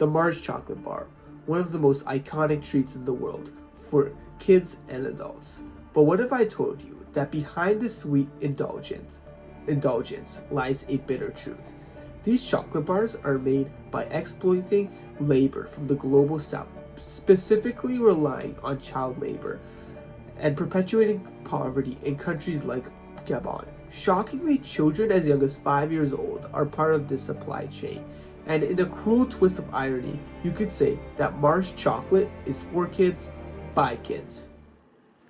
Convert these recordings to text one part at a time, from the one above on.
the Mars chocolate bar, one of the most iconic treats in the world for kids and adults. But what if I told you that behind this sweet indulgence lies a bitter truth? These chocolate bars are made by exploiting labor from the global south, specifically relying on child labor and perpetuating poverty in countries like Gabon. Shockingly, children as young as 5 years old are part of this supply chain. And in a cruel twist of irony, you could say that Mars chocolate is for kids, by kids.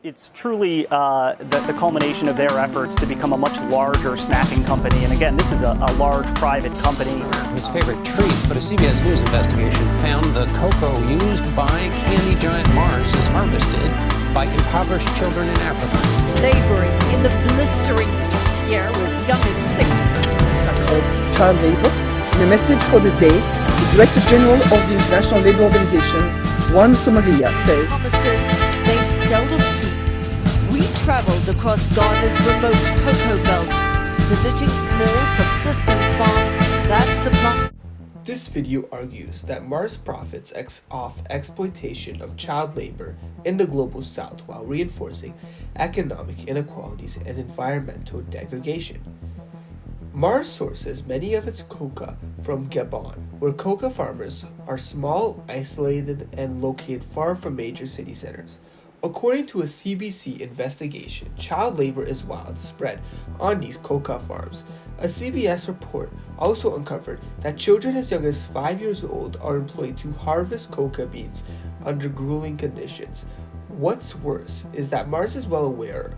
It's truly the culmination of their efforts to become a much larger snacking company. And again, this is a large private company. His favorite treats, but a CBS News investigation found the cocoa used by candy giant Mars is harvested by impoverished children in Africa. Laboring in the blistering here as young as 6. Called child labor. In a message for the day, the Director General of the International Labour Organization, Juan Somalia, says, Promises they seldom keep. We travelled across Ghana's remote cocoa belt, visiting small subsistence farms that supply. This video argues that Mars profits off exploitation of child labor in the global south while reinforcing economic inequalities and environmental degradation. Mars sources many of its cocoa from Gabon, where cocoa farmers are small, isolated, and located far from major city centers. According to a CBC investigation, child labor is widespread on these cocoa farms. A CBS report also uncovered that children as young as 5 years old are employed to harvest cocoa beans under grueling conditions. What's worse is that Mars is well aware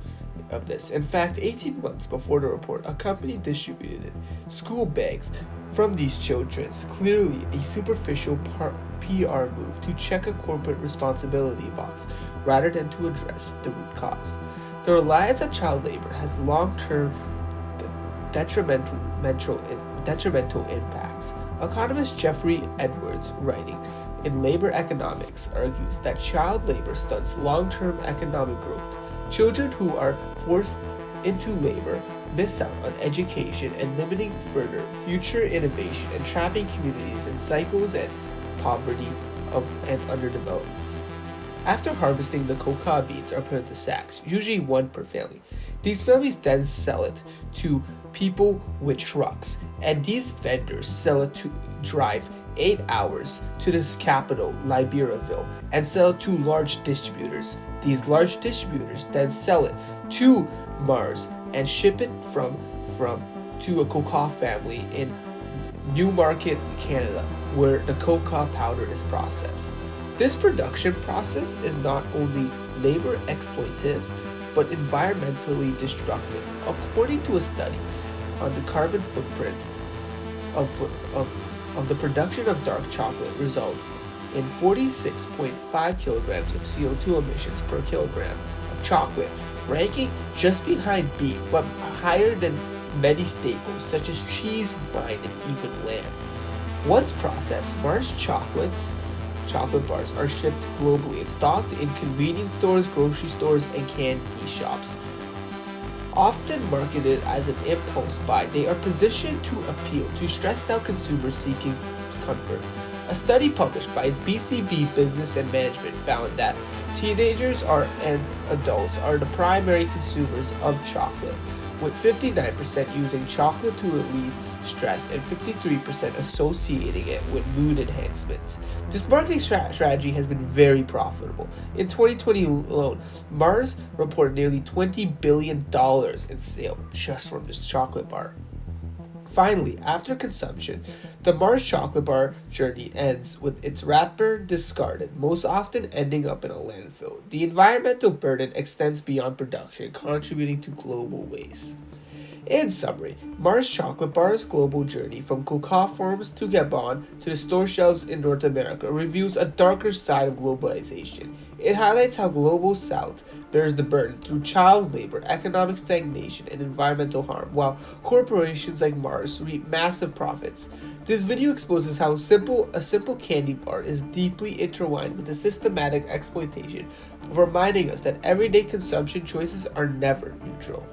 of this. In fact, 18 months before the report, a company distributed school bags from these children, clearly a superficial PR move to check a corporate responsibility box rather than to address the root cause. The reliance on child labor has long-term detrimental impacts. Economist Jeffrey Edwards, writing in Labor Economics, argues that child labor stunts long-term economic growth. Children who are forced into labor miss out on education and limiting further future innovation and trapping communities in cycles and poverty and underdevelopment. After harvesting, the cocoa beans are put into sacks, usually one per family. These families then sell it to people with trucks, and these vendors sell it to drive 8 hours to this capital, Liberia, and sell it to large distributors. These large distributors then sell it to Mars and ship it to a cocoa family in Newmarket, Canada, where the cocoa powder is processed. This production process is not only labor exploitative, but environmentally destructive. According to a study on the carbon footprint of the production of dark chocolate, results in 46.5 kilograms of CO2 emissions per kilogram of chocolate, ranking just behind beef, but higher than many staples such as cheese, wine, and even lamb. Once processed, Mars chocolate bars are shipped globally and stocked in convenience stores, grocery stores, and candy shops. Often marketed as an impulse buy, they are positioned to appeal to stressed-out consumers seeking comfort. A study published by BCB Business and Management found that teenagers and adults are the primary consumers of chocolate, with 59% using chocolate to relieve stress and 53% associating it with mood enhancements. This marketing strategy has been very profitable. In 2020 alone, Mars reported nearly $20 billion in sales just from this chocolate bar. Finally, after consumption, the Mars chocolate bar journey ends with its wrapper discarded, most often ending up in a landfill. The environmental burden extends beyond production, contributing to global waste. In summary, Mars chocolate bar's global journey from cocoa farms to Gabon to the store shelves in North America reveals a darker side of globalization. It highlights how Global South bears the burden through child labor, economic stagnation, and environmental harm, while corporations like Mars reap massive profits. This video exposes how a simple candy bar is deeply intertwined with the systematic exploitation, reminding us that everyday consumption choices are never neutral.